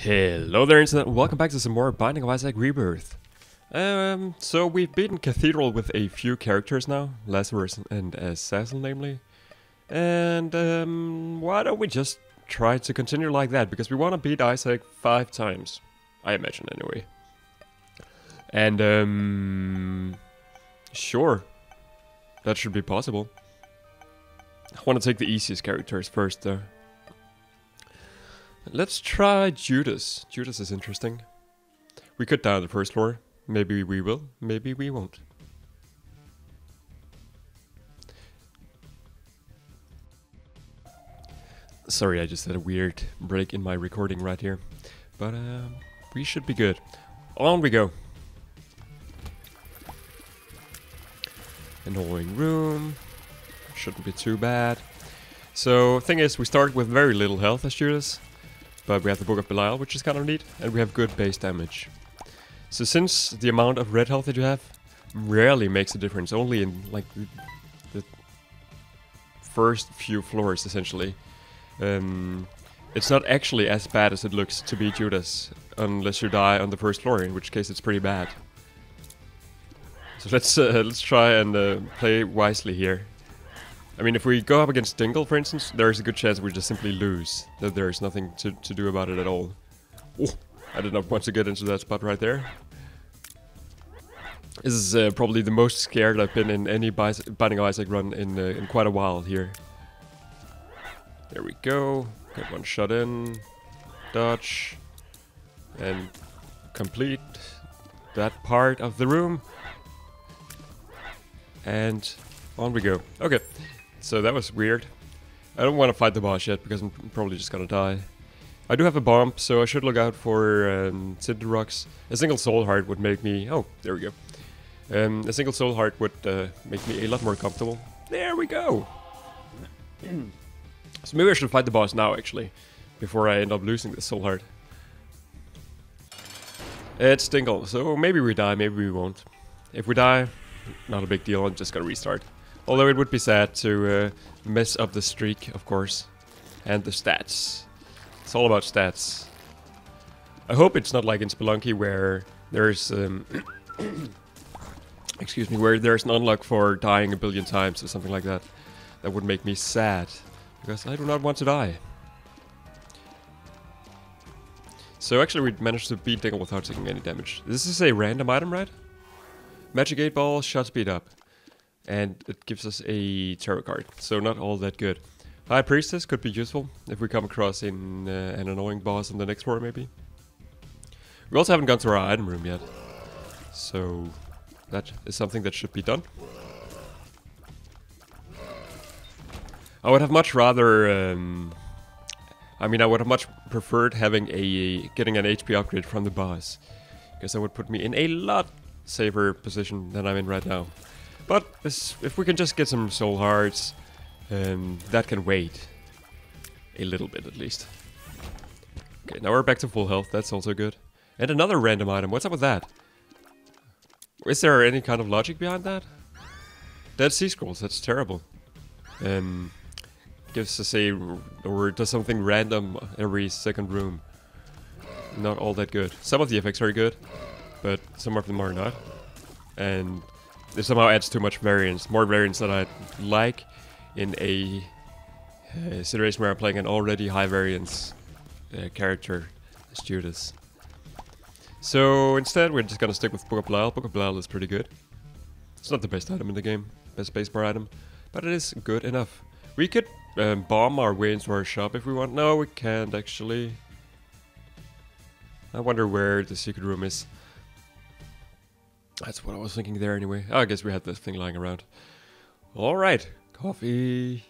Hello there, Internet. Welcome back to some more Binding of Isaac Rebirth. So we've beaten Cathedral with a few characters now, Lazarus and Cecil, namely. And why don't we just try to continue like that? Because we want to beat Isaac 5 times, I imagine, anyway. And sure, that should be possible. I want to take the easiest characters first, though. Let's try Judas. Judas is interesting. We could die on the first floor. Maybe we will, maybe we won't. Sorry, I just had a weird break in my recording right here. But we should be good. On we go. Annoying room. Shouldn't be too bad. So, thing is, we start with very little health as Judas. But we have the Book of Belial, which is kind of neat, and we have good base damage. So since the amount of red health that you have rarely makes a difference, only in like the first few floors essentially, it's not actually as bad as it looks to be Judas, unless you die on the first floor, in which case it's pretty bad. So let's try and play wisely here. I mean, if we go up against Dingle, for instance, there's a good chance we just simply lose. That there's nothing to do about it at all. Oh, I did not want to get into that spot right there. This is probably the most scared I've been in any Binding of Isaac run in quite a while here. There we go. Get one shot in. Dodge. And complete that part of the room. And on we go. Okay. So that was weird. I don't want to fight the boss yet because I'm probably just gonna die. I do have a bomb, so I should look out for cinder rocks. A single soul heart would make me... Oh, there we go. A single soul heart would make me a lot more comfortable. There we go! So maybe I should fight the boss now, actually, before I end up losing the soul heart. It's Dingle, so maybe we die, maybe we won't. If we die, not a big deal, I'm just gonna restart. Although it would be sad to mess up the streak, of course. And the stats. It's all about stats. I hope it's not like in Spelunky where there's... excuse me, where there's an unlock for dying a billion times or something like that. That would make me sad. Because I do not want to die. So actually we managed to beat Dingle without taking any damage. This is a random item, right? Magic 8 ball, shot speed up. And it gives us a tarot card, so not all that good. High Priestess could be useful if we come across an annoying boss in the next floor, maybe. We also haven't gone to our item room yet, so that is something that should be done. I would have much rather, I mean, I would have much preferred having getting an HP upgrade from the boss, because that would put me in a lot safer position than I'm in right now. But if we can just get some soul hearts, that can wait. A little bit at least. Okay, now we're back to full health, that's also good. And another random item, what's up with that? Is there any kind of logic behind that? Dead Sea Scrolls, that's terrible. Gives us or does something random every second room. Not all that good. Some of the effects are good, but some of them are not. And it somehow adds too much variance, more variance than I'd like in a situation where I'm playing an already high variance character as Judas. So instead we're just gonna stick with Book of Belial. Book of Belial is pretty good. It's not the best item in the game, best spacebar item, but it is good enough. We could bomb our way into our shop if we want. No, we can't actually. I wonder where the secret room is. That's what I was thinking there anyway. Oh, I guess we had this thing lying around. Alright, coffee.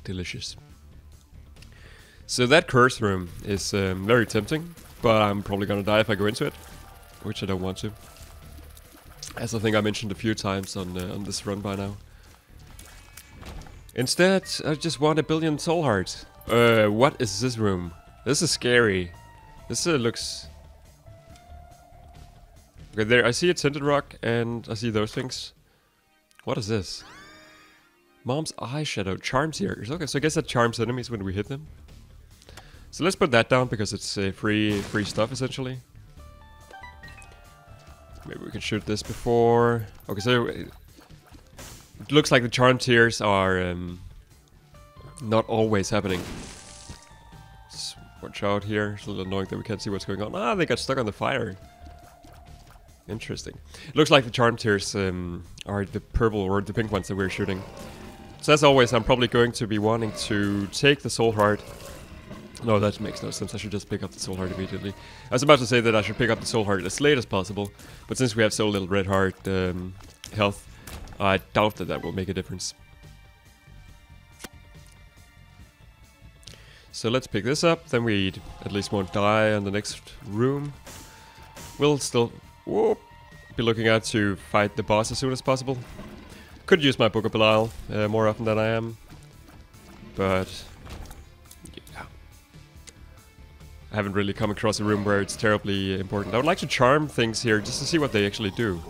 Delicious. So that curse room is very tempting, but I'm probably gonna die if I go into it, which I don't want to. As I think I mentioned a few times on this run by now. Instead, I just want a billion soul hearts. What is this room? This is scary. This looks... Okay, there, I see a tinted rock, and I see those things. What is this? Mom's eyeshadow charms ears. Okay, so I guess that charms enemies when we hit them. So let's put that down because it's free stuff essentially. Maybe we can shoot this before. Okay, so it looks like the charm tears are not always happening. Let's watch out here. It's a little annoying that we can't see what's going on. Ah, they got stuck on the fire. Interesting. It looks like the charm tears are the purple or the pink ones that we're shooting. So as always, I'm probably going to be wanting to take the soul heart. No, that makes no sense. I should just pick up the soul heart immediately. I was about to say that I should pick up the soul heart as late as possible, but since we have so little red heart health, I doubt that that will make a difference. So let's pick this up, then we at least won't die in the next room. We'll still be looking out to fight the boss as soon as possible. Could use my Book of Belial more often than I am, but yeah. I haven't really come across a room where it's terribly important. I would like to charm things here just to see what they actually do.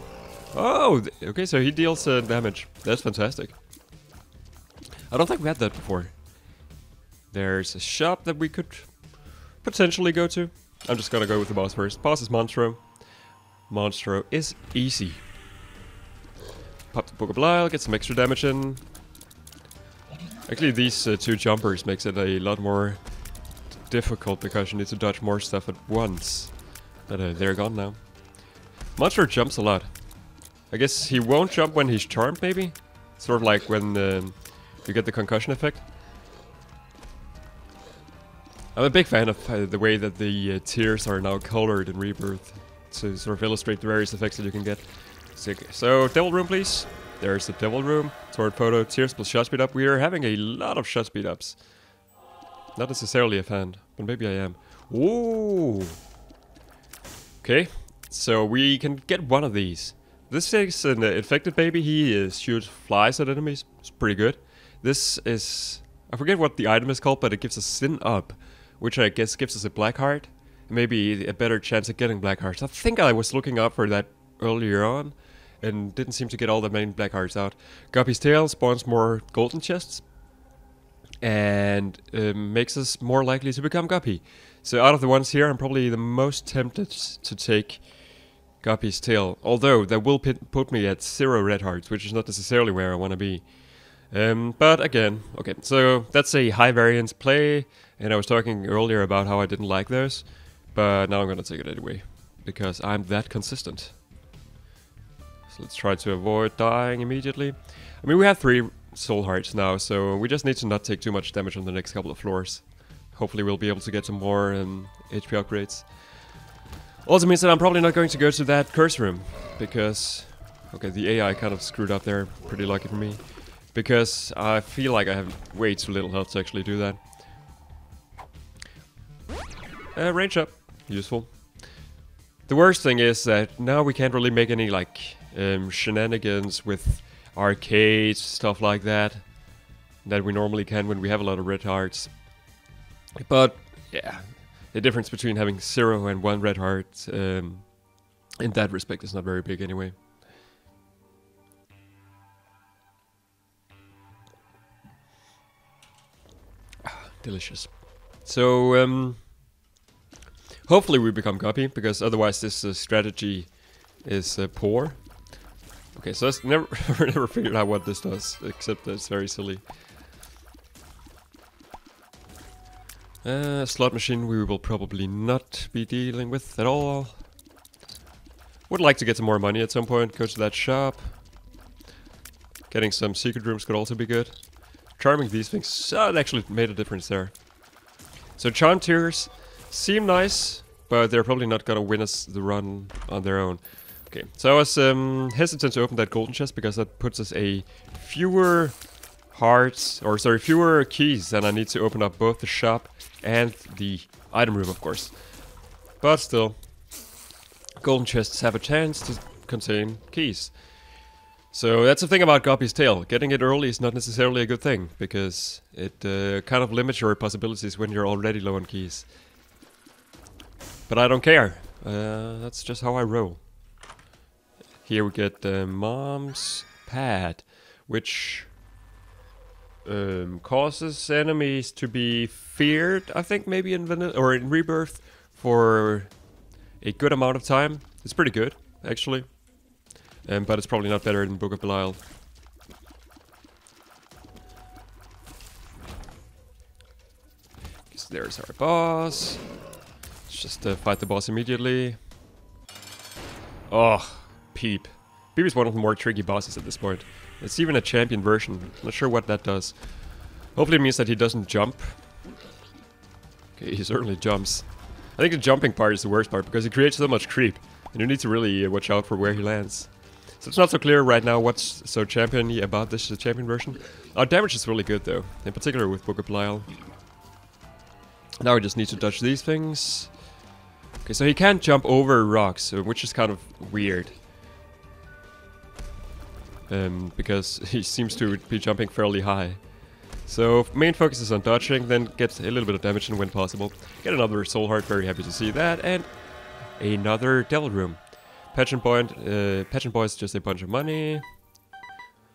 Oh, okay, so he deals damage. That's fantastic. I don't think we had that before. There's a shop that we could potentially go to. I'm just gonna go with the boss first. Boss is Monstro. Monstro is easy. Pop the Book of Belial, get some extra damage in. Actually, these two jumpers makes it a lot more difficult because you need to dodge more stuff at once. But they're gone now. Monstro jumps a lot. I guess he won't jump when he's charmed, maybe? Sort of like when you get the concussion effect. I'm a big fan of the way that the tears are now colored in Rebirth to sort of illustrate the various effects that you can get. So, Devil Room, please. There's the Devil Room. Sword photo, tears plus shot speed up. We are having a lot of shot speed ups. Not necessarily a fan, but maybe I am. Ooh. Okay, so we can get one of these. This is an infected baby. He shoots flies at enemies. It's pretty good. This is... I forget what the item is called, but it gives us Sin Up, which I guess gives us a black heart. Maybe a better chance of getting black hearts. I think I was looking up for that earlier on, and didn't seem to get all that many black hearts out. Guppy's Tail spawns more golden chests, and makes us more likely to become Guppy. So out of the ones here, I'm probably the most tempted to take Guppy's Tail. Although, that will put me at 0 red hearts, which is not necessarily where I want to be. But again, okay, so that's a high variance play, and I was talking earlier about how I didn't like those, but now I'm gonna take it anyway, because I'm that consistent. So let's try to avoid dying immediately. I mean, we have 3 soul hearts now, so we just need to not take too much damage on the next couple of floors. Hopefully we'll be able to get some more HP upgrades. Also means that I'm probably not going to go to that curse room, because... okay, the AI kind of screwed up there, pretty lucky for me. Because I feel like I have way too little health to actually do that. Range up. Useful. The worst thing is that now we can't really make any, like, shenanigans with arcades, stuff like that we normally can when we have a lot of red hearts. But, yeah, the difference between having 0 and 1 red heart in that respect is not very big anyway. Delicious. So, hopefully we become Guppy, because otherwise this strategy is poor. Okay, so let's never figured out what this does, except that it's very silly. Slot machine we will probably not be dealing with at all. Would like to get some more money at some point, go to that shop. Getting some secret rooms could also be good. Charming these things, it actually made a difference there. So charm tiers seem nice, but they're probably not gonna win us the run on their own. Okay, so I was hesitant to open that golden chest because that puts us a fewer hearts, or sorry, fewer keys, and I need to open up both the shop and the item room, of course. But still, golden chests have a chance to contain keys. So that's the thing about Guppy's Tail. Getting it early is not necessarily a good thing, because it kind of limits your possibilities when you're already low on keys. But I don't care. That's just how I roll. Here we get Mom's Pad, which Causes enemies to be feared, I think maybe in Vanilla or in Rebirth for a good amount of time. It's pretty good, actually. But it's probably not better than Book of Belial. Because there's our boss. Let's just fight the boss immediately. Oh, Peep. Peep is one of the more tricky bosses at this point. It's even a champion version. Not sure what that does. Hopefully it means that he doesn't jump. Okay, he certainly jumps. I think the jumping part is the worst part because he creates so much creep. And you need to really watch out for where he lands. So it's not so clear right now what's so champion-y about this champion version. Our damage is really good though. In particular with Book of Belial. Now we just need to dodge these things. Okay, so he can't jump over rocks, which is kind of weird. Because he seems to be jumping fairly high. So main focus is on dodging, then get a little bit of damage in when possible. Get another soul heart, very happy to see that, and another devil room. Pageant Boy is just a bunch of money,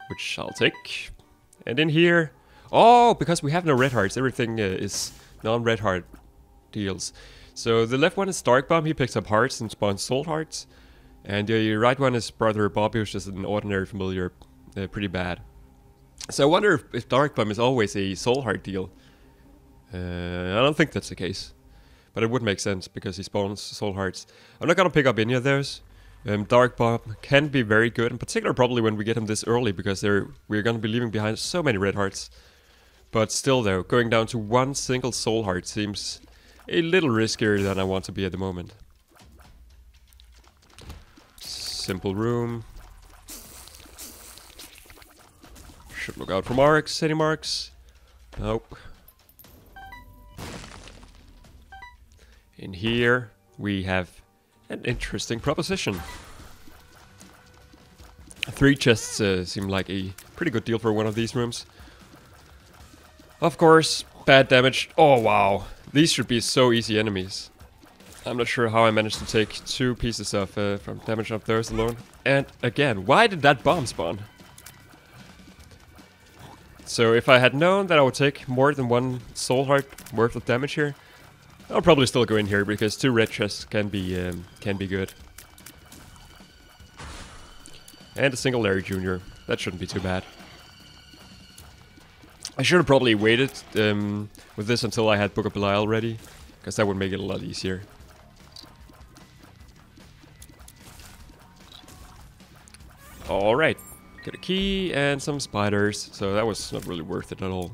which I'll take. And in here, oh, because we have no red hearts, everything is non-red heart deals. So the left one is Dark Bomb, he picks up hearts and spawns soul hearts. And the right one is Brother Bobby, who's just an ordinary familiar, pretty bad. So I wonder if Dark Bomb is always a soul heart deal. I don't think that's the case. But it would make sense because he spawns soul hearts. I'm not gonna pick up any of those. Dark Bomb can be very good, in particular probably when we get him this early, because we're gonna be leaving behind so many red hearts. But still though, going down to one single soul heart seems a little riskier than I want to be at the moment. Simple room. Should look out for marks. Any marks? Nope. In here we have an interesting proposition. 3 chests seem like a pretty good deal for one of these rooms. Of course, bad damage. Oh wow, these should be so easy enemies. I'm not sure how I managed to take 2 pieces of from damage of those alone. And again, why did that bomb spawn? So if I had known that I would take more than 1 soul heart worth of damage here, I'll probably still go in here because 2 red chests can be good. And a single Larry Jr. That shouldn't be too bad. I should have probably waited with this until I had Book of Belial ready, because that would make it a lot easier. Alright, get a key and some spiders, so that was not really worth it at all.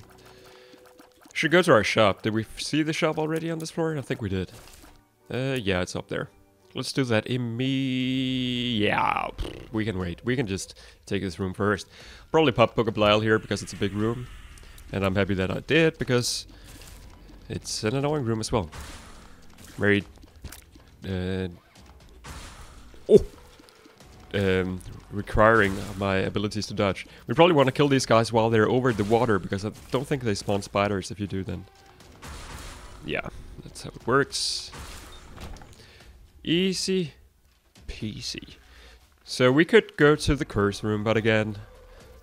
Should go to our shop. Did we see the shop already on this floor? I think we did. Yeah, it's up there. Let's do that yeah, we can wait. We can just take this room first. Probably pop Book of Belial here because it's a big room. And I'm happy that I did because it's an annoying room as well. Very... requiring my abilities to dodge. We probably want to kill these guys while they're over the water, because I don't think they spawn spiders if you do then. Yeah, that's how it works. Easy peasy. So we could go to the curse room, but again,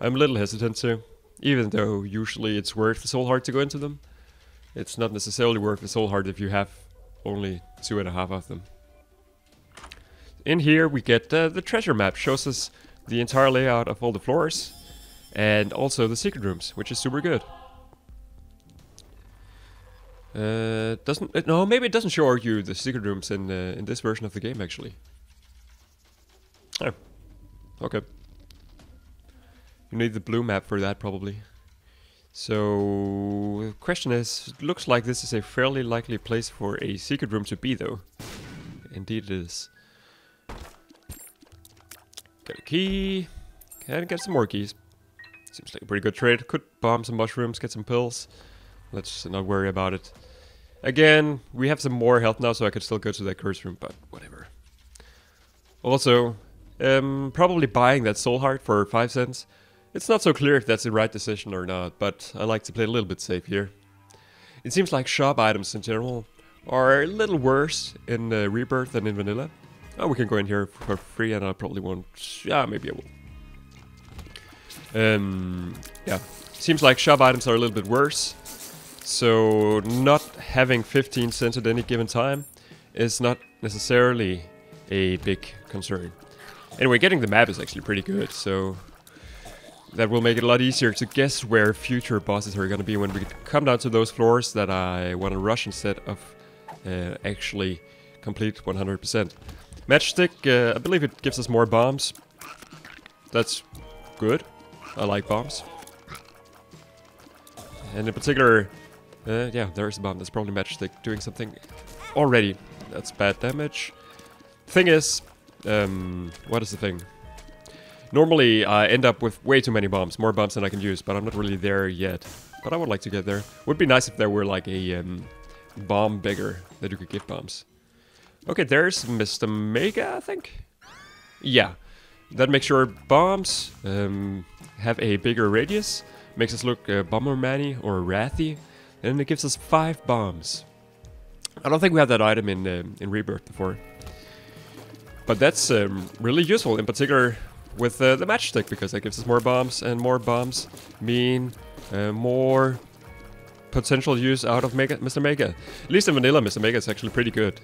I'm a little hesitant to. Even though usually it's worth the soul heart to go into them. It's not necessarily worth the soul heart if you have only 2.5 of them. In here we get the treasure map, shows us the entire layout of all the floors and also the secret rooms, which is super good. No, maybe it doesn't show you the secret rooms in this version of the game actually. Oh, okay. You need the blue map for that probably. So the question is, it looks like this is a fairly likely place for a secret room to be though. Indeed it is. Got a key. Can get some more keys. Seems like a pretty good trade. Could bomb some mushrooms, get some pills. Let's not worry about it. Again, we have some more health now, so I could still go to that curse room, but whatever. Also, probably buying that soul heart for 5 cents. It's not so clear if that's the right decision or not, but I like to play a little bit safe here. It seems like shop items in general are a little worse in Rebirth than in Vanilla. Oh, we can go in here for free, and I probably won't. Yeah, maybe I will. Yeah. Seems like shop items are a little bit worse. So not having 15 cents at any given time is not necessarily a big concern. Anyway, getting the map is actually pretty good, so that will make it a lot easier to guess where future bosses are going to be when we come down to those floors that I want to rush instead of actually complete 100%. Matchstick, I believe it gives us more bombs. That's good. I like bombs. And in particular, yeah, there's a bomb. That's probably Matchstick doing something already. That's bad damage. Thing is, what is the thing? Normally, I end up with way too many bombs. More bombs than I can use, but I'm not really there yet. But I would like to get there. Would be nice if there were like a bomb beggar that you could give bombs. Okay, there's Mr. Mega, I think? Yeah. That makes sure bombs have a bigger radius. Makes us look Bomberman-y or Wrathy. And it gives us 5 bombs. I don't think we had that item in Rebirth before. But that's really useful, in particular with the matchstick, because that gives us more bombs, and more bombs mean more potential use out of Mr. Mega. At least in vanilla, Mr. Mega is actually pretty good.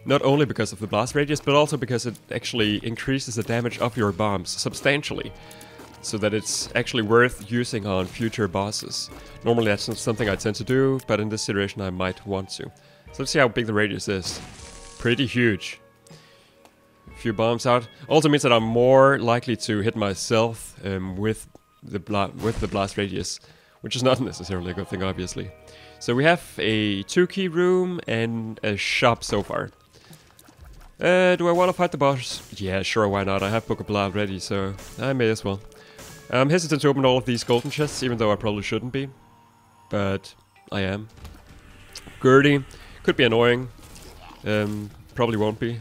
Not only because of the blast radius, but also because it actually increases the damage of your bombs substantially. So that it's actually worth using on future bosses. Normally that's not something I tend to do, but in this situation I might want to. So let's see how big the radius is. Pretty huge. A few bombs out. Also means that I'm more likely to hit myself with the blast radius, which is not necessarily a good thing, obviously. So we have a 2-key room and a shop so far. Do I want to fight the boss? Yeah, sure, why not? I have Book of Blargh ready, so I may as well. I'm hesitant to open all of these golden chests, even though I probably shouldn't be. But I am. Gertie. Could be annoying. Probably won't be.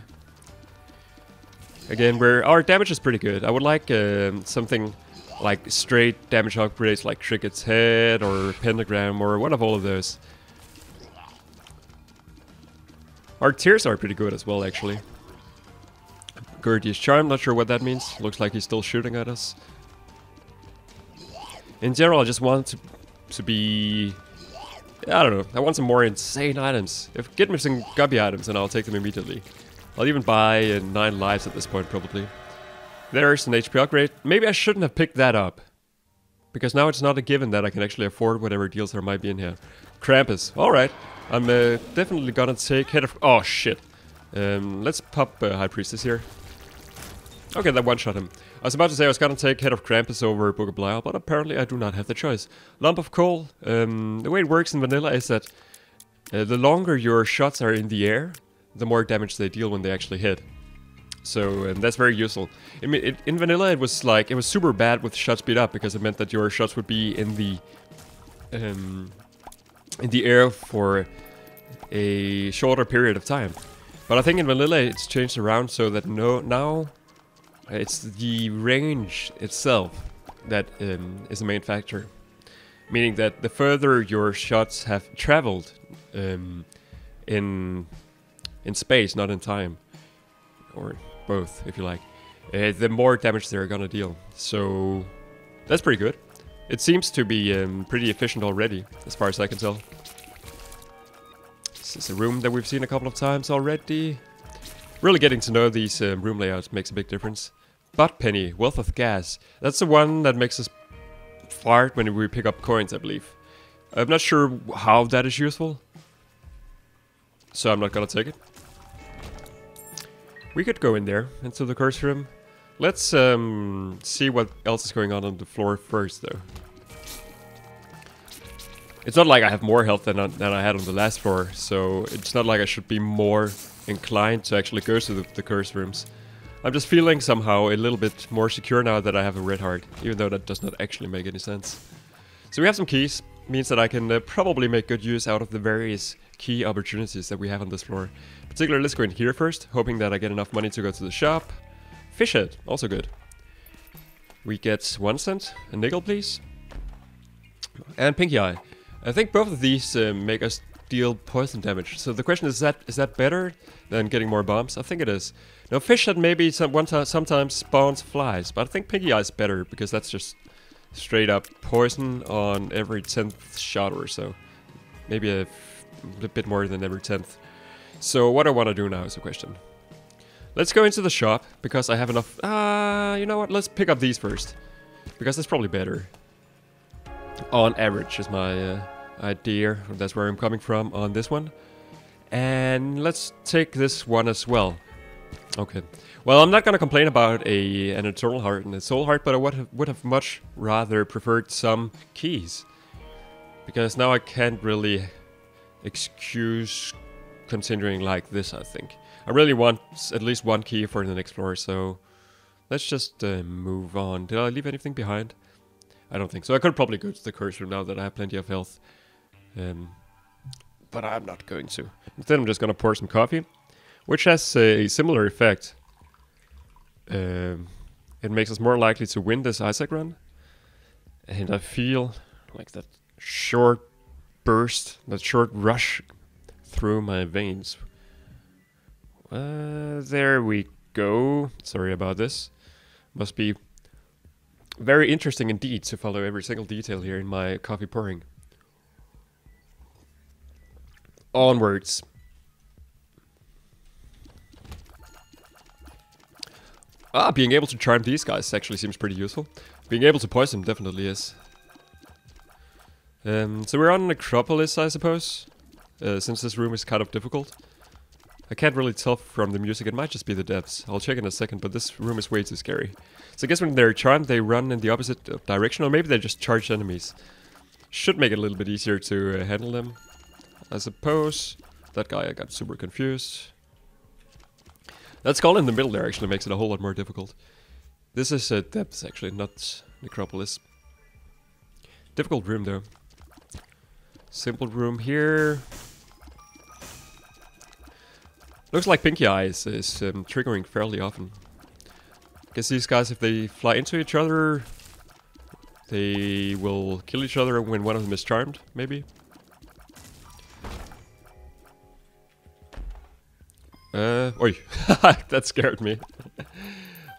Again, our damage is pretty good. I would like something like straight damage upgrades like Cricket's Head or Pentagram or one of all of those. Our tears are pretty good as well, actually. Gertie's Charm, not sure what that means. Looks like he's still shooting at us. In general, I just want to be... I don't know, I want some more insane items. Get me some gubby items and I'll take them immediately. I'll even buy 9 lives at this point, probably. There's an HP upgrade. Maybe I shouldn't have picked that up. Because now it's not a given that I can actually afford whatever deals there might be in here. Krampus, alright. I'm definitely gonna take Head of... Oh, shit. Let's pop High Priestess here. Okay, that one-shot him. I was about to say I was gonna take Head of Krampus over Book of Blargh, but apparently I do not have the choice. Lump of Coal. The way it works in vanilla is that the longer your shots are in the air, the more damage they deal when they actually hit. So that's very useful. In vanilla, it was super bad with shot speed up because it meant that your shots would be in the air for a shorter period of time. But I think in vanilla it's changed around so that now it's the range itself that is the main factor. Meaning that the further your shots have traveled in space, not in time, or both, if you like, the more damage they're gonna deal. So that's pretty good. It seems to be pretty efficient already, as far as I can tell. This is a room that we've seen a couple of times already. Really getting to know these room layouts makes a big difference. Butt Penny, Wealth of Gas. That's the one that makes us fart when we pick up coins, I believe. I'm not sure how that is useful, so I'm not gonna take it. We could go in there, into the curse room. Let's see what else is going on the floor first, though. It's not like I have more health than I had on the last floor, so it's not like I should be more inclined to actually go to the curse rooms. I'm just feeling somehow a little bit more secure now that I have a red heart, even though that does not actually make any sense. So we have some keys, means that I can probably make good use out of the various key opportunities that we have on this floor. Particularly, let's go in here first, hoping that I get enough money to go to the shop. Fish head, also good. We get 1 cent, a nickel please. And Pinky Eye. I think both of these make us deal poison damage. So the question is that better than getting more bombs? I think it is. Now fish head maybe sometimes spawns flies, but I think Pinky Eye is better because that's just straight up poison on every 10th shot or so. Maybe a bit more than every 10th. So what I want to do now is the question. Let's go into the shop, because I have enough... you know what? Let's pick up these first. Because that's probably better. On average is my idea. That's where I'm coming from on this one. And let's take this one as well. Okay. Well, I'm not gonna complain about an Eternal Heart and a Soul Heart, but I would have much rather preferred some keys. Because now I can't really excuse continuing like this, I think. I really want at least one key for the next floor, so let's just move on. Did I leave anything behind? I don't think so. I could probably go to the curse room now that I have plenty of health. But I'm not going to. Instead, I'm just gonna pour some coffee, which has a similar effect. It makes us more likely to win this Isaac run. And I feel like that short burst, that short rush through my veins. There we go. Sorry about this. Must be very interesting indeed to follow every single detail here in my coffee pouring. Onwards. Being able to charm these guys actually seems pretty useful. Being able to poison them definitely is. So we're on Necropolis, I suppose. Since this room is kind of difficult. I can't really tell from the music, it might just be the depths. I'll check in a second, but this room is way too scary. So I guess when they're charmed, they run in the opposite direction, or maybe they just charge enemies. Should make it a little bit easier to handle them, I suppose. That guy, I got super confused. That skull in the middle there actually makes it a whole lot more difficult. This is depths actually, not Necropolis. Difficult room though. Simple room here. Looks like Pinky Eyes is triggering fairly often. Guess these guys, if they fly into each other, they will kill each other when one of them is charmed, maybe? Oi, that scared me.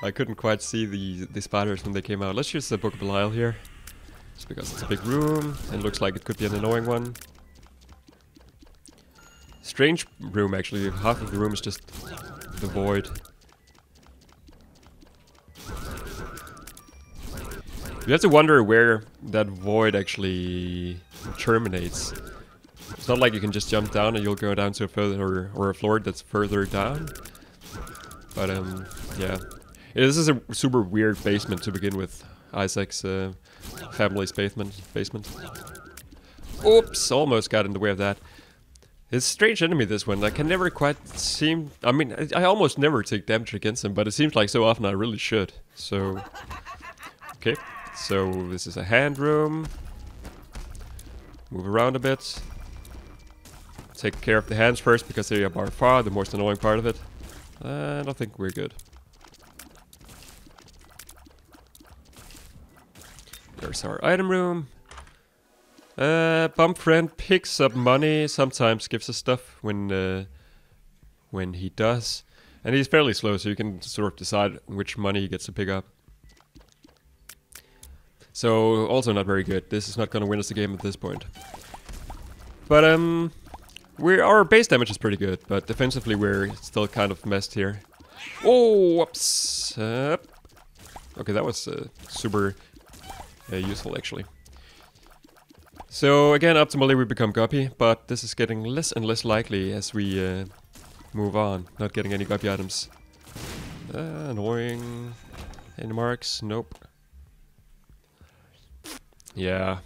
I couldn't quite see the spiders when they came out. Let's use the Book of Belial here. Just because it's a big room, and looks like it could be an annoying one. Strange room, actually. Half of the room is just the void. You have to wonder where that void actually terminates. It's not like you can just jump down and you'll go down to a further or a floor that's further down. But yeah. This is a super weird basement to begin with. Isaac's family's basement. Oops, almost got in the way of that. It's a strange enemy, this one. I can never quite seem... I mean, I almost never take damage against him, but it seems like so often I really should. So... Okay, so this is a hand room. Move around a bit. Take care of the hands first, because they are by far the most annoying part of it. And I think we're good. There's our item room. Bum friend picks up money, sometimes gives us stuff when he does. And he's fairly slow, so you can sort of decide which money he gets to pick up. So, also not very good. This is not gonna win us the game at this point. But, our base damage is pretty good, but defensively we're still kind of messed here. Oh, whoops. Okay, that was super useful, actually. So again, optimally we become guppy, but this is getting less and less likely as we move on. Not getting any guppy items. Annoying. Any marks? Nope. Yeah.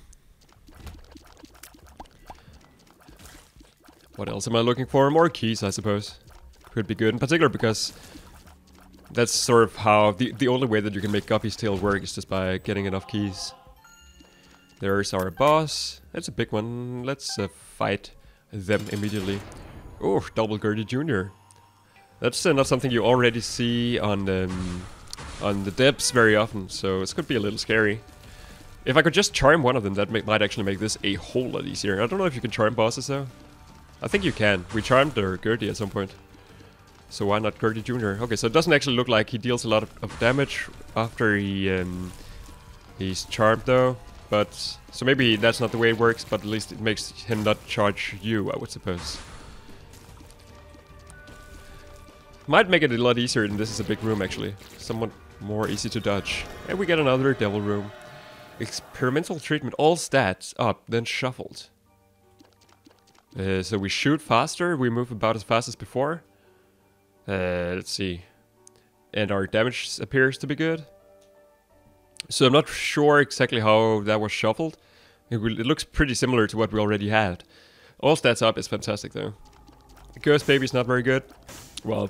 What else am I looking for? More keys, I suppose. Could be good, in particular because that's sort of how the only way that you can make Guppy's Tail work is just by getting enough keys. There's our boss. That's a big one. Let's fight them immediately. Oh, Double Gertie Jr. That's not something you already see on the depths very often, so this could be a little scary. If I could just charm one of them, that might actually make this a whole lot easier. I don't know if you can charm bosses though. I think you can. We charmed Gertie at some point. So why not Gertie Jr.? Okay, so it doesn't actually look like he deals a lot of damage after he He's charmed though, but so maybe that's not the way it works, but at least it makes him not charge you, I would suppose. Might make it a lot easier, and this is a big room actually. Somewhat more easy to dodge. And we get another devil room. Experimental treatment, all stats up, then shuffled. So we shoot faster, we move about as fast as before. Let's see. And our damage appears to be good. So I'm not sure exactly how that was shuffled. It looks pretty similar to what we already had. All stats up is fantastic though. Ghost Baby is not very good. Well,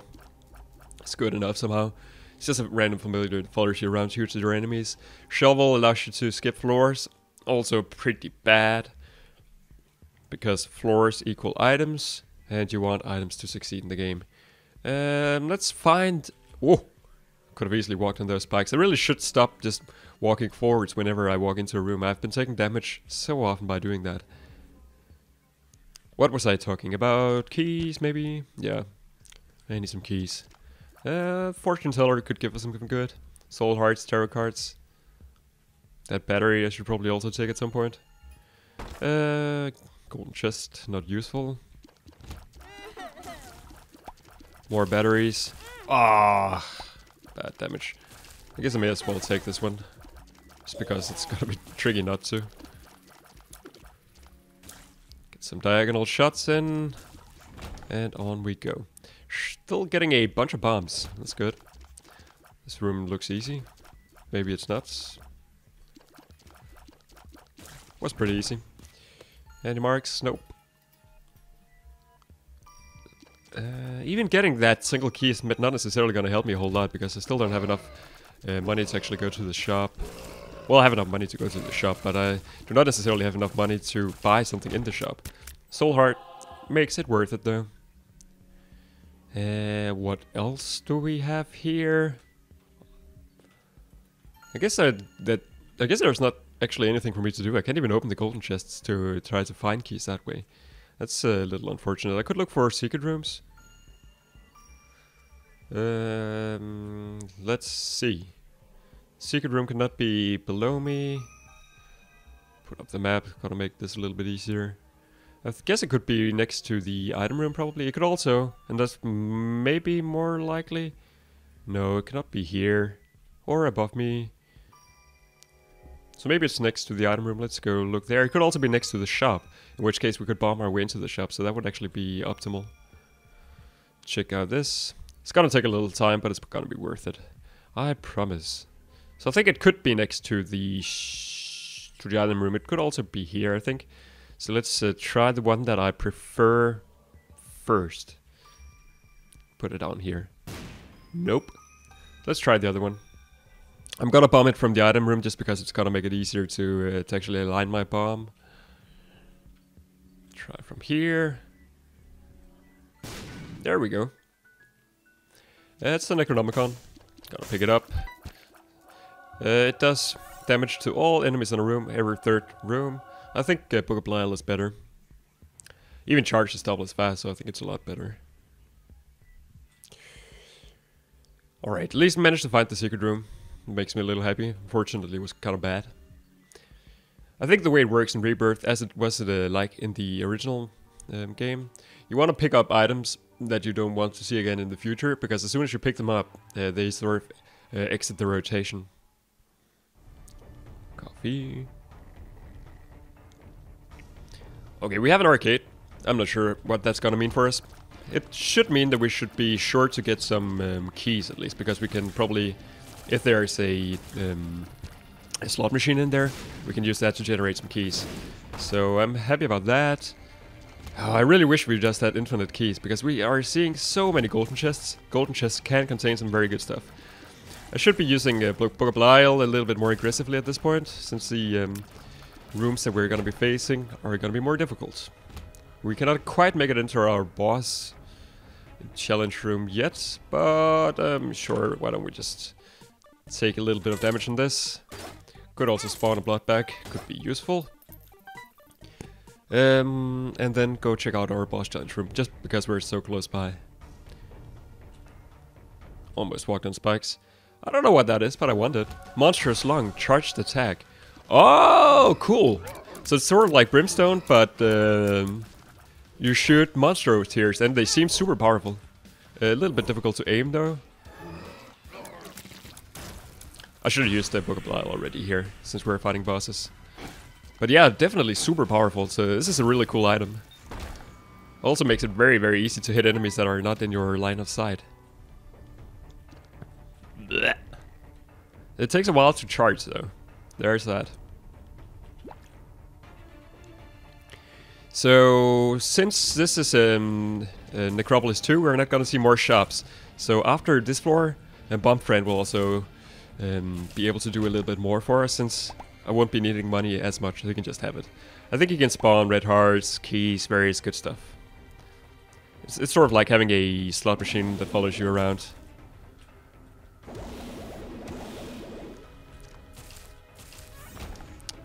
it's good enough somehow. It's just a random familiar that follows you around, shoots at your enemies. Shovel allows you to skip floors. Also pretty bad. Because floors equal items. And you want items to succeed in the game. Let's find... Whoa! Could have easily walked on those spikes. I really should stop just walking forwards whenever I walk into a room. I've been taking damage so often by doing that. What was I talking about? Keys, maybe? Yeah. I need some keys. Fortune Teller could give us something good. Soul Hearts, Tarot Cards. That battery I should probably also take at some point. Golden Chest, not useful. More batteries. Ah, bad damage. I guess I may as well take this one. Just because it's gonna be tricky not to. Get some diagonal shots in. And on we go. Still getting a bunch of bombs. That's good. This room looks easy. Maybe it's not. Was pretty easy. Any marks? Nope. Even getting that single key is not necessarily going to help me a whole lot, because I still don't have enough money to actually go to the shop. Well, I have enough money to go to the shop, but I do not necessarily have enough money to buy something in the shop. Soul Heart makes it worth it though. What else do we have here? I guess there's not actually anything for me to do. I can't even open the golden chests to try to find keys that way. That's a little unfortunate. I could look for secret rooms. Let's see. Secret room cannot be below me. Put up the map. Gotta make this a little bit easier. I guess it could be next to the item room probably. It could also, and that's maybe more likely. No, it cannot be here. Or above me. So maybe it's next to the item room. Let's go look there. It could also be next to the shop. In which case we could bomb our way into the shop. So that would actually be optimal. Check out this. It's gonna take a little time, but it's gonna be worth it. I promise. So I think it could be next to the item room. It could also be here, I think. So let's try the one that I prefer first. Put it down here. Nope. Let's try the other one. I'm gonna bomb it from the item room just because it's gonna make it easier to actually align my bomb. Try from here. There we go. That's the Necronomicon. Gotta pick it up. It does damage to all enemies in a room, every third room. I think Book of Blargh is better. Even charge is double as fast, so I think it's a lot better. Alright, at least managed to find the secret room. It makes me a little happy. Unfortunately, it was kind of bad. I think the way it works in Rebirth, as it was like in the original game, you want to pick up items that you don't want to see again in the future, because as soon as you pick them up, they sort of exit the rotation. Coffee. Okay, we have an arcade. I'm not sure what that's gonna mean for us. It should mean that we should be sure to get some keys at least, because we can probably, if there's a slot machine in there, we can use that to generate some keys. So I'm happy about that. Oh, I really wish we just had infinite keys, because we are seeing so many golden chests. Golden chests can contain some very good stuff. I should be using Book of Blargh a little bit more aggressively at this point, since the rooms that we're going to be facing are going to be more difficult. We cannot quite make it into our boss challenge room yet, but sure, why don't we just take a little bit of damage on this. Could also spawn a blood bag, could be useful. And then go check out our boss challenge room, just because we're so close by. Almost walked on spikes. I don't know what that is, but I want it. Monstrous lung, charged attack. Oh, cool. So it's sort of like Brimstone, but you shoot monster tears and they seem super powerful. A little bit difficult to aim though. I should have used the Book of Blargh already here, since we're fighting bosses. But yeah, definitely super powerful, so this is a really cool item. Also makes it very, very easy to hit enemies that are not in your line of sight. Blech. It takes a while to charge though. There's that. So, since this is Necropolis 2, we're not gonna see more shops. So after this floor, Bomb Friend will also be able to do a little bit more for us, since I won't be needing money as much, so you can just have it. I think you can spawn red hearts, keys, various good stuff. It's sort of like having a slot machine that follows you around.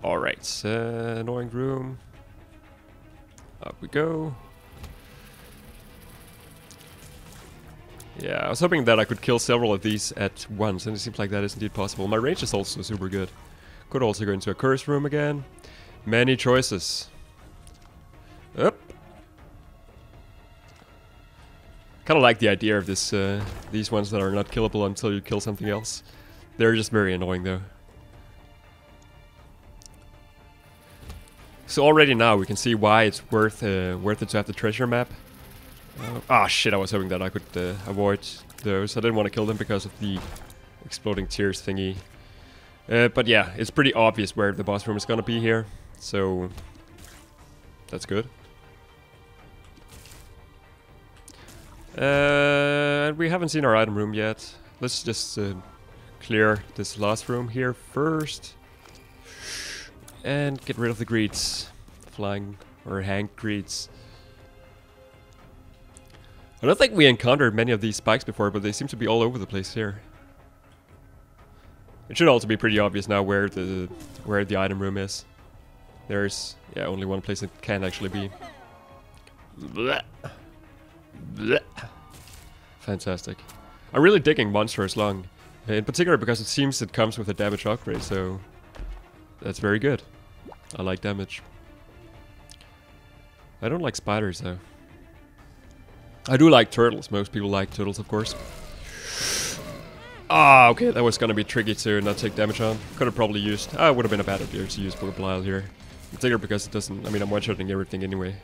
Alright, annoying room. Up we go. Yeah, I was hoping that I could kill several of these at once, and it seems like that is indeed possible. My range is also super good. Could also go into a curse room again. Many choices. Up. Kind of like the idea of this, these ones that are not killable until you kill something else. They're just very annoying though. So already now we can see why it's worth it to have the treasure map. Ah shit, I was hoping that I could avoid those. I didn't want to kill them because of the exploding tears thingy. But yeah, it's pretty obvious where the boss room is gonna be here. So that's good. And we haven't seen our item room yet. Let's just clear this last room here first. And get rid of the greets. Flying or hanged greets. I don't think we encountered many of these spikes before, but they seem to be all over the place here. It should also be pretty obvious now where the item room is. There's only one place it can actually be. Blech. Blech. Fantastic. I'm really digging Monstrous Lung. In particular because it seems it comes with a damage upgrade, so that's very good. I like damage. I don't like spiders though. I do like turtles. Most people like turtles, of course. Ah, okay, that was gonna be tricky to not take damage on. Could have probably used... it would have been a bad idea to use Book of Blargh here. In particular because it doesn't... I mean, I'm one-shotting everything anyway.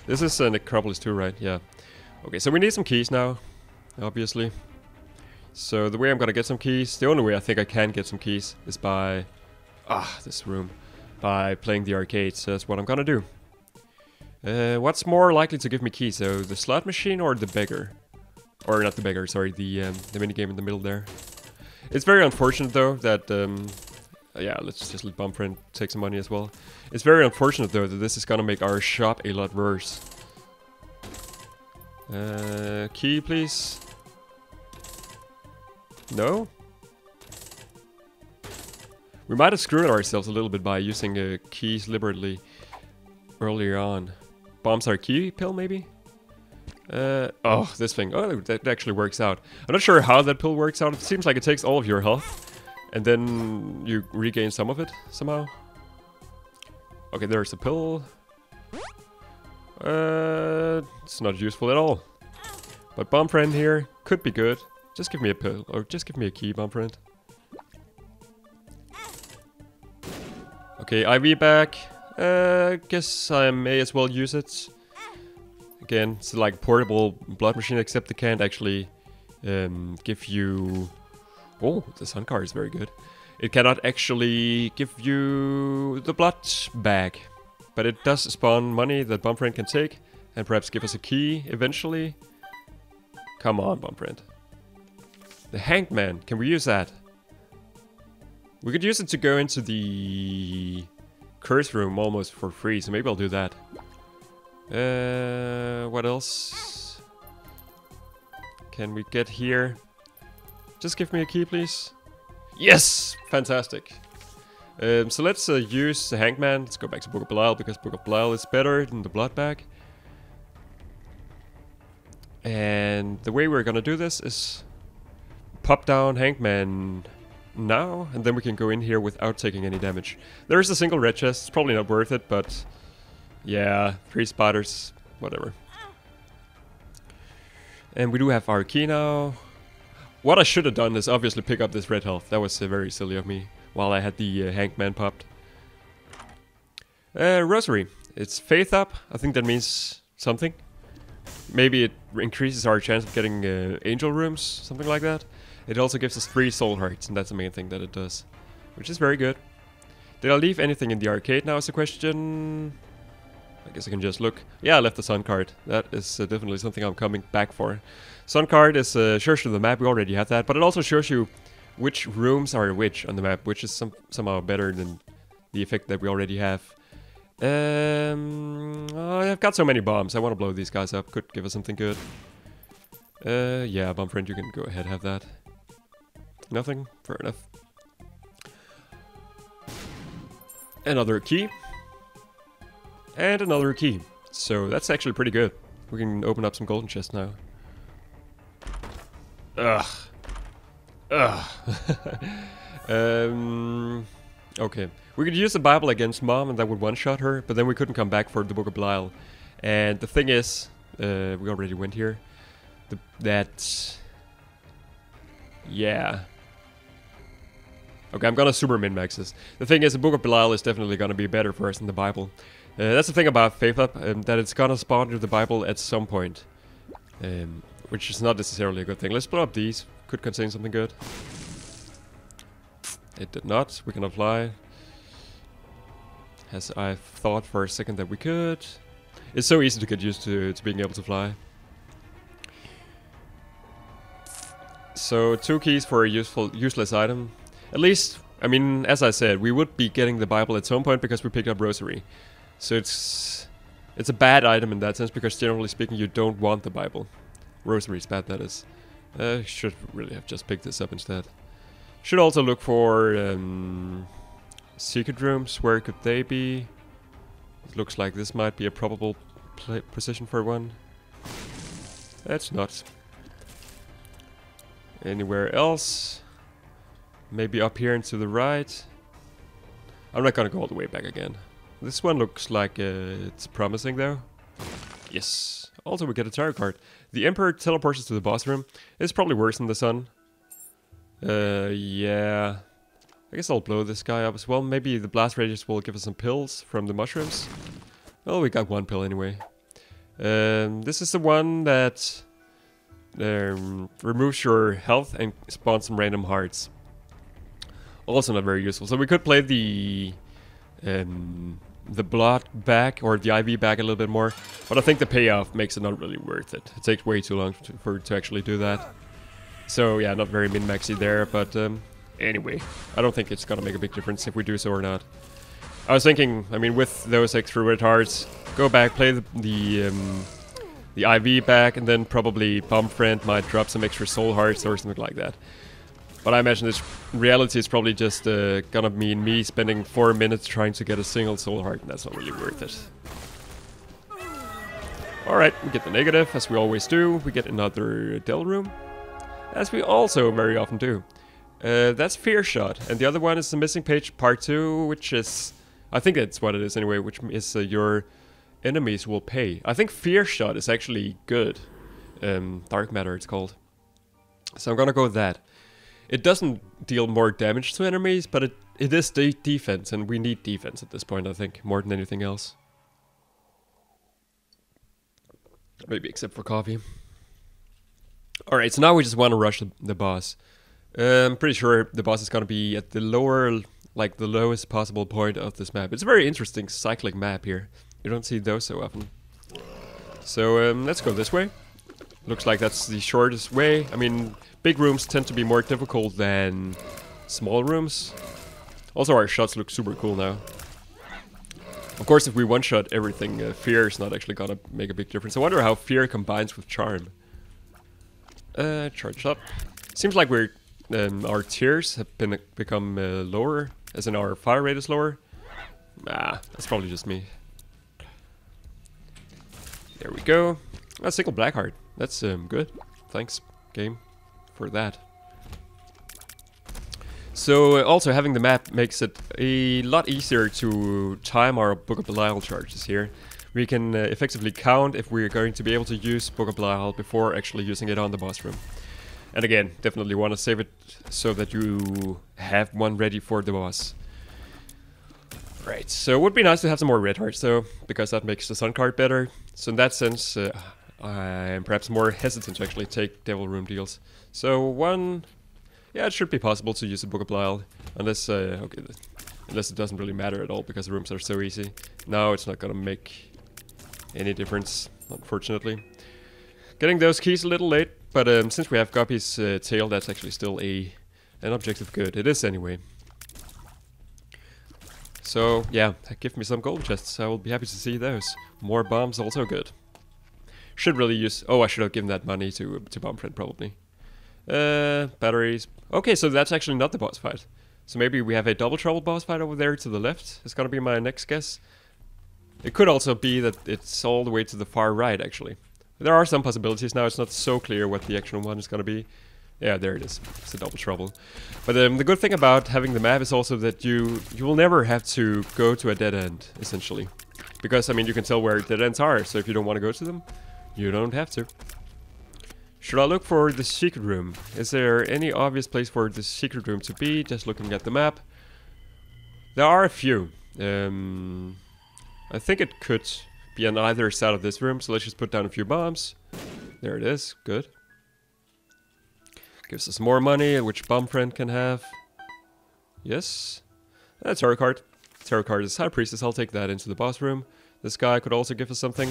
This is Necropolis 2, right? Yeah. Okay, so we need some keys now, obviously. So the way I'm gonna get some keys, the only way I think I can get some keys is by... this room. By playing the arcade, so that's what I'm gonna do. What's more likely to give me keys, so the slot machine or the beggar? Or not the beggar, sorry, the minigame in the middle there. It's very unfortunate though that, yeah, let's just let Bumfriend take some money as well. It's very unfortunate though that this is gonna make our shop a lot worse. Key please. No? We might have screwed ourselves a little bit by using keys liberally earlier on. Bombs our key pill maybe? This thing. Oh, that actually works out. I'm not sure how that pill works out. It seems like it takes all of your health and then you regain some of it somehow. Okay, there's the pill. It's not useful at all. But Bomb Friend here could be good. Just give me a pill, or just give me a key, Bomb Friend. Okay, IV back. Guess I may as well use it. Again, it's like portable blood machine, except it can't actually give you... Oh, the sun card is very good. It cannot actually give you the blood bag. But it does spawn money that Bomb Friend can take, and perhaps give us a key eventually. Come on, Bomb Friend. The Hanged Man, can we use that? We could use it to go into the curse room almost for free, so maybe I'll do that. What else can we get here? Just give me a key, please. Yes! Fantastic. So let's use the Hanged Man. Let's go back to Book of Blargh, because Book of Blargh is better than the blood bag. And the way we're gonna do this is pop down Hangman now, and then we can go in here without taking any damage. There is a single red chest. It's probably not worth it, but yeah, 3 spiders, whatever. And we do have our key now. What I should have done is obviously pick up this red health. That was very silly of me while I had the Hangman popped. Rosary. It's faith up. I think that means something. Maybe it increases our chance of getting angel rooms, something like that. It also gives us 3 soul hearts, and that's the main thing that it does, which is very good. Did I leave anything in the arcade now is the question? I guess I can just look. Yeah, I left the sun card. That is definitely something I'm coming back for. Sun card is shows you the map. We already have that, but it also shows you which rooms are which on the map, which is somehow better than the effect that we already have. I've got so many bombs. I want to blow these guys up. Could give us something good. Yeah, bomb friend, you can go ahead, have that. Nothing? Fair enough. Another key. And another key. So that's actually pretty good. We can open up some golden chests now. Ugh. Okay. We could use the Bible against Mom and that would one-shot her, but then we couldn't come back for the Book of Blargh. And the thing is, we already went here. Yeah. Okay, I'm gonna super min-max this. The thing is, the Book of Blargh is definitely gonna be better for us than the Bible. That's the thing about Faith Up, that it's gonna spawn to the Bible at some point. Which is not necessarily a good thing. Let's blow up these. Could contain something good. It did not. We cannot fly. As I thought for a second that we could. It's so easy to get used to being able to fly. So 2 keys for a useless item. At least, I mean, as I said, we would be getting the Bible at some point because we picked up Rosary. So it's a bad item in that sense because generally speaking you don't want the Bible. Rosary is bad, that is. Should really have just picked this up instead. Should also look for secret rooms. Where could they be? It looks like this might be a probable position for one. That's not. Anywhere else? Maybe up here and to the right. I'm not gonna go all the way back again. This one looks like it's promising though. Yes. Also we get a tarot card. The Emperor teleports us to the boss room. It's probably worse than the sun. Yeah. I guess I'll blow this guy up as well. Maybe the blast radius will give us some pills from the mushrooms. Well, we got 1 pill anyway. This is the one that removes your health and spawns some random hearts. Also not very useful. So we could play the blood back or the IV back a little bit more, but I think the payoff makes it not really worth it. It takes way too long to actually do that. So yeah, not very min-maxy there, but anyway, I don't think it's gonna make a big difference if we do so or not. I was thinking, I mean, with those extra red hearts, go back, play the IV back, and then probably Bomb Friend might drop some extra soul hearts or something like that. But I imagine this reality is probably just gonna mean me spending 4 minutes trying to get a single soul heart, and that's not really worth it. Alright, we get the negative, as we always do. We get another Del room, as we also very often do. That's Fear Shot, and the other one is the Missing Page Part 2, which is... I think that's what it is anyway, which is your enemies will pay. I think Fear Shot is actually good. Dark Matter it's called. So I'm gonna go with that. It doesn't deal more damage to enemies, but it is defense, and we need defense at this point, I think, more than anything else. Maybe except for coffee. Alright, so now we just want to rush the boss. I'm pretty sure the boss is going to be at the lower, like the lowest possible point of this map. It's a very interesting cyclic map here. You don't see those so often. So let's go this way. Looks like that's the shortest way. I mean, big rooms tend to be more difficult than small rooms. Also, our shots look super cool now. Of course, if we one-shot everything, Fear is not actually gonna make a big difference. I wonder how Fear combines with Charm. Charge up. Seems like we're our tiers have become lower, as in our fire rate is lower. Nah, that's probably just me. There we go. A single black heart. That's good. Thanks, game, for that. So also having the map makes it a lot easier to time our Book of Belial charges here. We can effectively count if we're going to be able to use Book of Belial before actually using it on the boss room. And again, definitely want to save it so that you have one ready for the boss. Right, so it would be nice to have some more red hearts though, because that makes the sun card better. So in that sense, I am perhaps more hesitant to actually take Devil Room deals. So one, yeah, it should be possible to use the Book of Belial, unless, okay, unless it doesn't really matter at all because the rooms are so easy. Now it's not gonna make any difference, unfortunately. Getting those keys a little late, but since we have Guppy's tail, that's actually still an objective good. It is anyway. So yeah, give me some gold chests. I will be happy to see those. More bombs, also good. Should really use. Oh, I should have given that money to Bombfriend probably. Batteries. Okay, so that's actually not the boss fight. So maybe we have a double trouble boss fight over there to the left. It's gonna be my next guess. It could also be that it's all the way to the far right, actually. There are some possibilities now. It's not so clear what the actual one is gonna be. Yeah, there it is. It's a double trouble. But the good thing about having the map is also that you will never have to go to a dead end, essentially. Because, I mean, you can tell where dead ends are, so if you don't want to go to them, you don't have to. Should I look for the secret room? Is there any obvious place for the secret room to be, just looking at the map? There are a few. I think it could be on either side of this room, so let's just put down a few bombs. There it is, good. Gives us more money, which Bombfriend can have. Yes. Tarot card. Tarot card is High Priestess, I'll take that into the boss room. This guy could also give us something.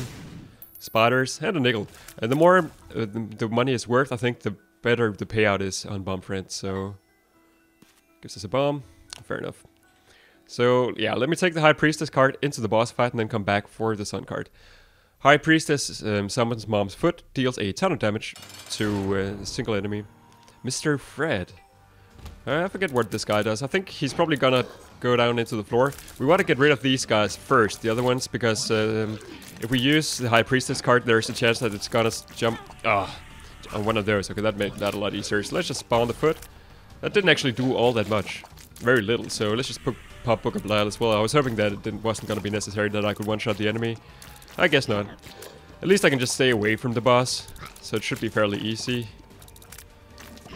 Spiders, and a nickel. And the more the money is worth, I think the better the payout is on Bombfriend, so... Gives us a bomb. Fair enough. So, yeah, let me take the High Priestess card into the boss fight and then come back for the Sun card. High Priestess summons Mom's Foot, deals a ton of damage to a single enemy. Mr. Fred. I forget what this guy does. I think he's probably gonna go down into the floor. We want to get rid of these guys first, the other ones, because if we use the High Priestess card, there's a chance that it's gonna jump on one of those. Okay, that made that a lot easier. So let's just spawn the foot. That didn't actually do all that much. Very little, so let's just pop Book of Belial as well. I was hoping that it wasn't gonna be necessary that I could one-shot the enemy. I guess not. At least I can just stay away from the boss, so it should be fairly easy.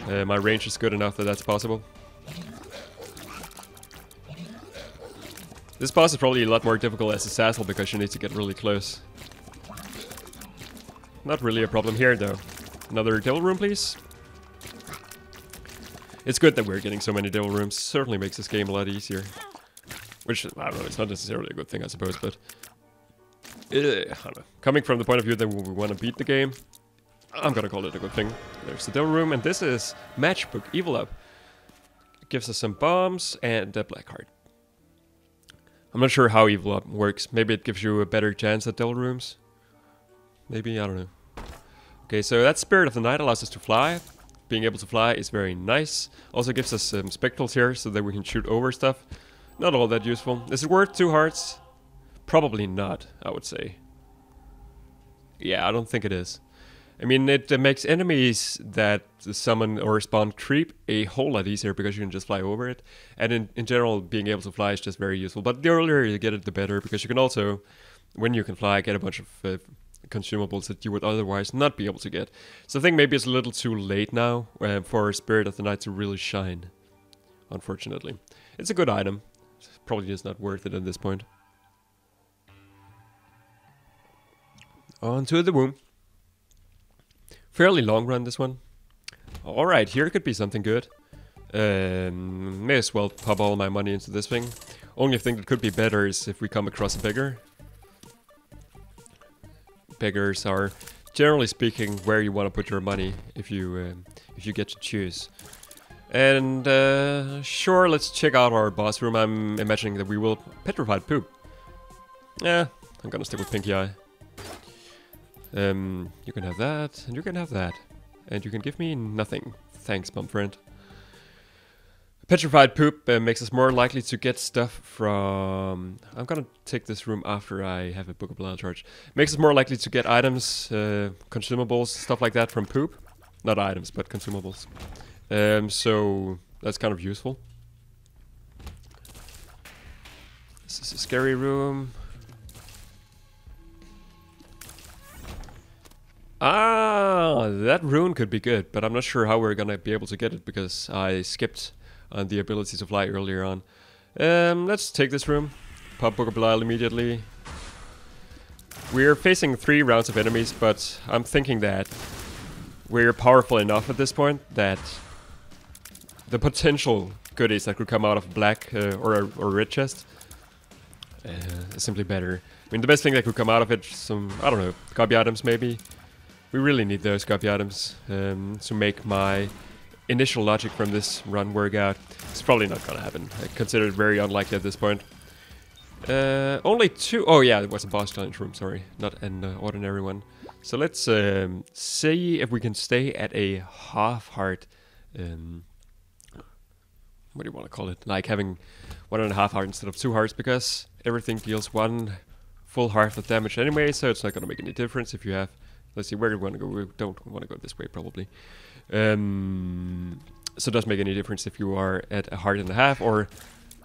My range is good enough that that's possible. This boss is probably a lot more difficult as a Sassel because you need to get really close. Not really a problem here though. Another Devil Room, please. It's good that we're getting so many Devil Rooms. Certainly makes this game a lot easier. Which, I don't know, it's not necessarily a good thing I suppose, but... I don't know. Coming from the point of view that we want to beat the game, I'm gonna call it a good thing. There's the Devil Room, and this is Matchbook Evil Up. It gives us some bombs and a black heart. I'm not sure how Evil Up works. Maybe it gives you a better chance at Devil Rooms. Maybe, I don't know. Okay, so that Spirit of the Night allows us to fly. Being able to fly is very nice. Also gives us some spectrals here so that we can shoot over stuff. Not all that useful. Is it worth 2 hearts? Probably not, I would say. Yeah, I don't think it is. I mean, it makes enemies that summon or spawn creep a whole lot easier because you can just fly over it. And in general, being able to fly is just very useful. But the earlier you get it, the better, because you can also, when you can fly, get a bunch of consumables that you would otherwise not be able to get. So I think maybe it's a little too late now for Spirit of the Night to really shine, unfortunately. It's a good item. It's probably just not worth it at this point. On to the womb. Fairly long run, this one. Alright, here could be something good. May as well pop all my money into this thing. Only thing that could be better is if we come across a beggar. Beggars are, generally speaking, where you want to put your money if you get to choose. And sure, let's check out our boss room. I'm imagining that we will petrified poop. Yeah, I'm gonna stick with Pinky Eye. You can have that, and you can have that. And you can give me nothing. Thanks, Bombfriend. Petrified poop makes us more likely to get stuff from... I'm gonna take this room after I have a Book of Belial charge. Makes us more likely to get items, consumables, stuff like that from poop. Not items, but consumables. So that's kind of useful. This is a scary room. Ah, that rune could be good, but I'm not sure how we're gonna be able to get it because I skipped on the ability to fly earlier on. Let's take this room. Pop Book of Belial immediately. We're facing 3 rounds of enemies, but I'm thinking that we're powerful enough at this point that the potential goodies that could come out of black or a red chest is simply better. I mean, the best thing that could come out of it, some, I don't know, copy items maybe. We really need those copy items to make my initial logic from this run work out. It's probably not gonna happen. I consider it very unlikely at this point. Only 2. Oh yeah, it was a boss challenge room, sorry. Not an ordinary one. So let's see if we can stay at a half heart. What do you want to call it? Like having 1.5 heart instead of 2 hearts, because everything deals 1 full heart of damage anyway, so it's not gonna make any difference if you have. Let's see, where do we want to go? We don't want to go this way, probably. So it doesn't make any difference if you are at 1.5 hearts or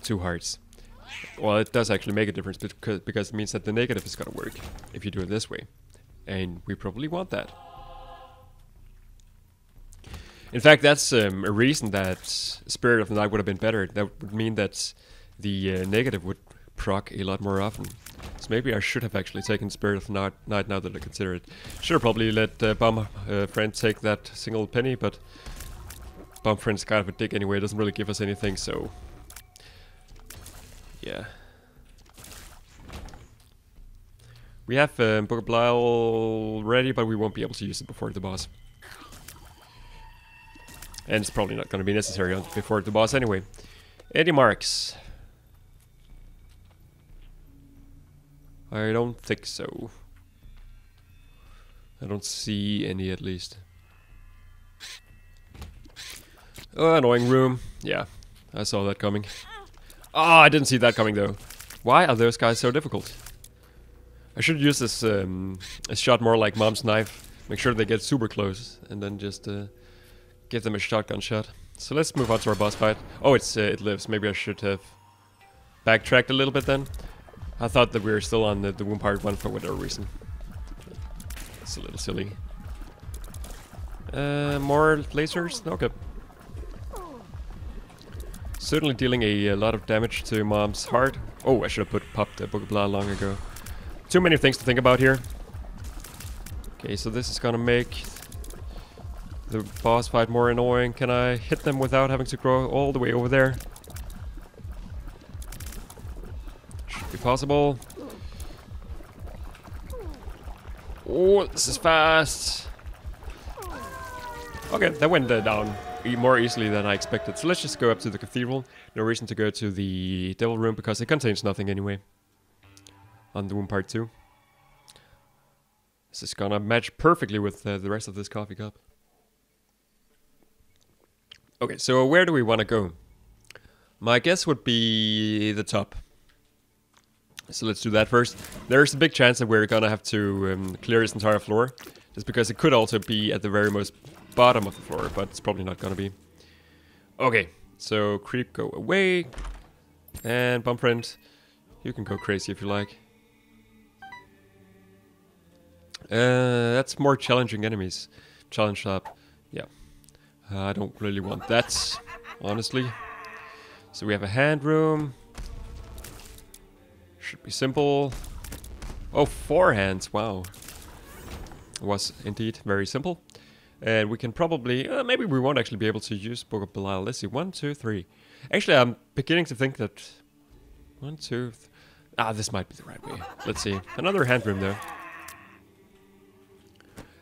2 hearts. Well, it does actually make a difference because it means that the negative is going to work if you do it this way. And we probably want that. In fact, that's a reason that Spirit of the Night would have been better. That would mean that the negative would proc a lot more often. So maybe I should have actually taken Spirit of the Night now that I consider it. Should have probably let Bomb Friend take that single penny, but Bomb Friend's kind of a dick anyway. It doesn't really give us anything, so yeah. We have Book of Belial ready, but we won't be able to use it before the boss. And it's probably not going to be necessary before the boss anyway. Any marks? I don't think so. I don't see any, at least. Oh, annoying room. Yeah, I saw that coming. Oh, I didn't see that coming though. Why are those guys so difficult? I should use this a shot more like Mom's knife. Make sure they get super close, and then just give them a shotgun shot. So let's move on to our boss fight. Oh, it lives. Maybe I should have backtracked a little bit then. I thought that we were still on the Womb Part 1 for whatever reason. It's a little silly. More lasers? Okay. Certainly dealing a lot of damage to Mom's heart. Oh, I should have popped the Book of Blargh long ago. Too many things to think about here. Okay, so this is gonna make the boss fight more annoying. Can I hit them without having to go all the way over there? Should be possible. Oh, this is fast. Okay, that went down more easily than I expected. So let's just go up to the cathedral. No reason to go to the devil room because it contains nothing anyway. On the Womb Part 2. This is gonna match perfectly with the rest of this coffee cup. Okay, so where do we want to go? My guess would be the top. So let's do that first. There's a big chance that we're gonna have to clear this entire floor. Just because it could also be at the very most bottom of the floor, but it's probably not gonna be. Okay, so creep, go away. And Bomb Friend, you can go crazy if you like. That's more challenging enemies. Challenge shop. Yeah. I don't really want that, honestly. So we have a hand room. Should be simple. Oh, 4 hands. Wow. It was indeed very simple. And we can probably... maybe we won't actually be able to use Book of Belial. Let's see. 1, 2, 3. Actually, I'm beginning to think that... 1, 2... this might be the right way. Let's see. Another hand room, though.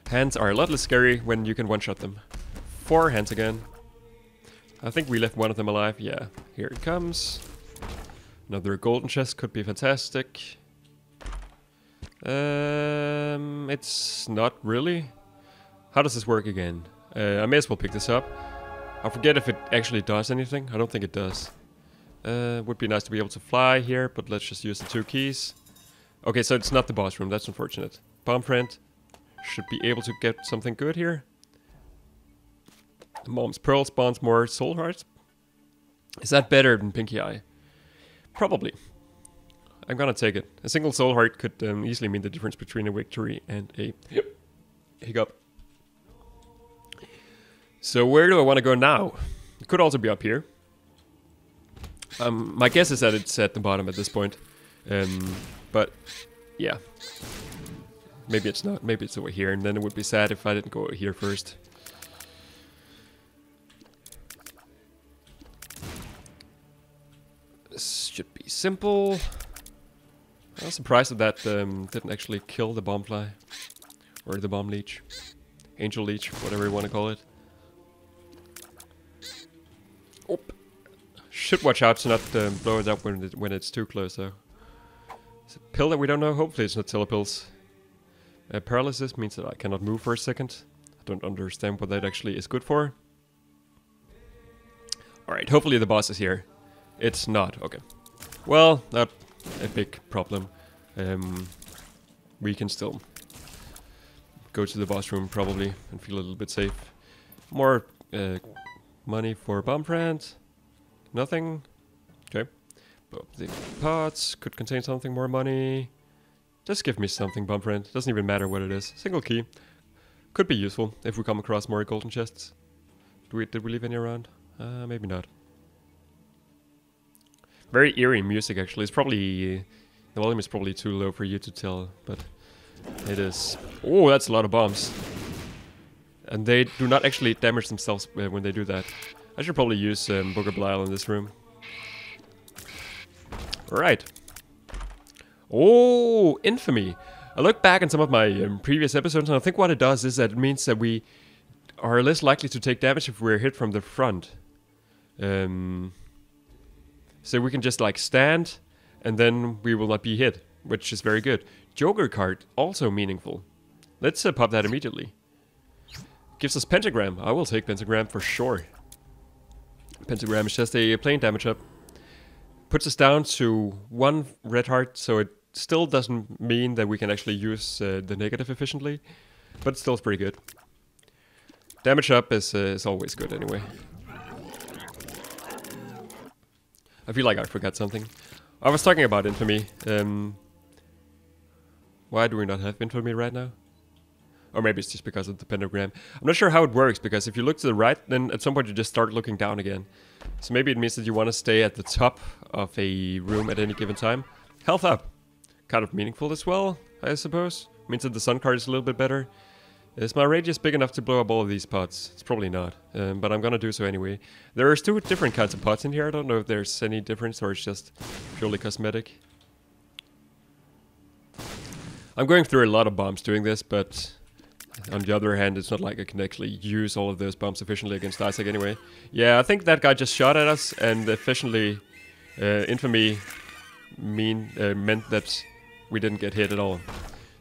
Hands are a lot less scary when you can one-shot them. 4 hands again. I think we left one of them alive. Yeah, here it comes. Another golden chest could be fantastic. It's not really. How does this work again? I may as well pick this up. I forget if it actually does anything. I don't think it does. Would be nice to be able to fly here, but let's just use the 2 keys. Okay, so it's not the boss room. That's unfortunate. Bomb Friend should be able to get something good here. Mom's Pearl spawns more soul hearts. Is that better than Pinky Eye? Probably. I'm gonna take it. A single soul heart could easily mean the difference between a victory and a hiccup. So where do I want to go now? It could also be up here. My guess is that it's at the bottom at this point. But yeah. Maybe it's not. Maybe it's over here, and then it would be sad if I didn't go here first. This should be simple. I was surprised that didn't actually kill the bomb fly. Or the bomb leech. Angel leech, whatever you want to call it. Oop. Should watch out to not blow it up when it's too close, though. It's a pill that we don't know. Hopefully it's not telepills. Paralysis means that I cannot move for a second. I don't understand what that actually is good for. Alright, hopefully the boss is here. It's not. Okay. Well, not a big problem. We can still go to the boss room probably and feel a little bit safe. More money for bomb friend. Nothing. Okay. But the pots could contain something. More money. Just give me something, bomb friend. Doesn't even matter what it is. Single key. Could be useful if we come across more golden chests. Did we leave any around? Maybe not. Very eerie music, actually. It's probably... the volume is probably too low for you to tell, but it is. Oh, that's a lot of bombs. And they do not actually damage themselves when they do that. I should probably use Book of Blargh in this room. Alright. Oh, infamy. I look back in some of my previous episodes and I think what it does is that it means that we are less likely to take damage if we're hit from the front. So we can just like stand and then we will not be hit, which is very good. Joker card, also meaningful. Let's pop that immediately. Gives us pentagram. I will take pentagram for sure. Pentagram is just a plain damage up. Puts us down to 1 red heart, so it still doesn't mean that we can actually use the negative efficiently, but it still is pretty good. Damage up is always good anyway. I feel like I forgot something. I was talking about infamy. Why do we not have infamy right now? Or maybe it's just because of the pentagram. I'm not sure how it works, because if you look to the right, then at some point you just start looking down again. So maybe it means that you want to stay at the top of a room at any given time. Health up. Kind of meaningful as well, I suppose. Means that the sun card is a little bit better. Is my radius big enough to blow up all of these pots? It's probably not, but I'm gonna do so anyway. There's 2 different kinds of pots in here. I don't know if there's any difference or it's just purely cosmetic. I'm going through a lot of bombs doing this, but on the other hand, it's not like I can actually use all of those bombs efficiently against Isaac anyway. Yeah, I think that guy just shot at us, and efficiently, infamy meant that we didn't get hit at all.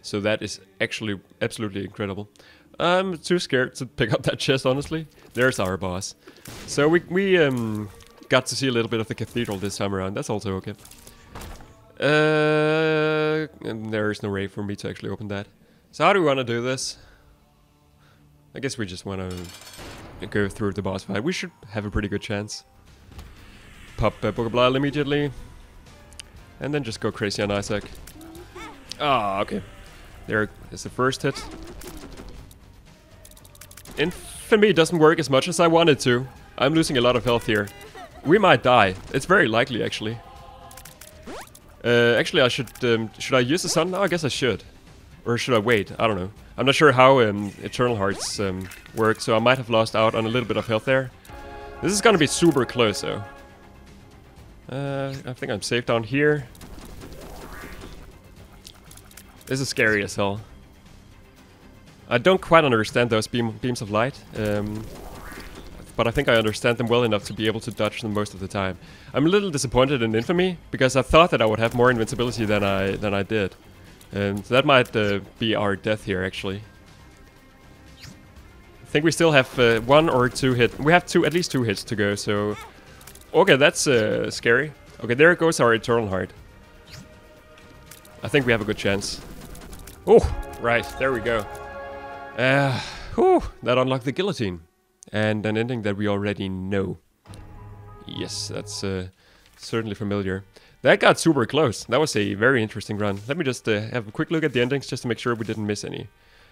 So that is actually absolutely incredible. I'm too scared to pick up that chest, honestly. There's our boss. So we got to see a little bit of the cathedral this time around. That's also okay. And there is no way for me to actually open that. So how do we want to do this? I guess we just want to go through the boss fight. We should have a pretty good chance. Pop Book of Blargh immediately. And then just go crazy on Isaac. Ah, okay. There is the first hit. Infamy doesn't work as much as I wanted to. I'm losing a lot of health here. We might die. It's very likely, actually. Actually, I should I use the sun now? I guess I should. Or should I wait? I don't know. I'm not sure how Eternal Hearts work, so I might have lost out on a little bit of health there. This is gonna be super close, though. I think I'm safe down here. This is scary as hell. I don't quite understand those beams of light, but I think I understand them well enough to be able to dodge them most of the time. I'm a little disappointed in Infamy, because I thought that I would have more invincibility than I did. And so that might be our death here, actually. I think we still have 1 or 2 hits. We have at least 2 hits to go, so... Okay, that's scary. Okay, there goes our Eternal Heart. I think we have a good chance. Oh, right, there we go. That unlocked the guillotine. And an ending that we already know. Yes, that's certainly familiar. That got super close. That was a very interesting run. Let me just have a quick look at the endings just to make sure we didn't miss any.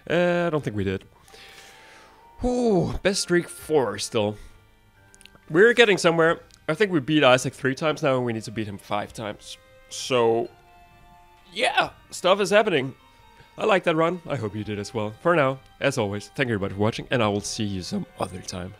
I don't think we did. Ooh, best streak 4 still. We're getting somewhere. I think we beat Isaac 3 times now and we need to beat him 5 times. So, yeah, stuff is happening. I like that run. I hope you did as well. For now, as always, thank you everybody for watching and I will see you some other time.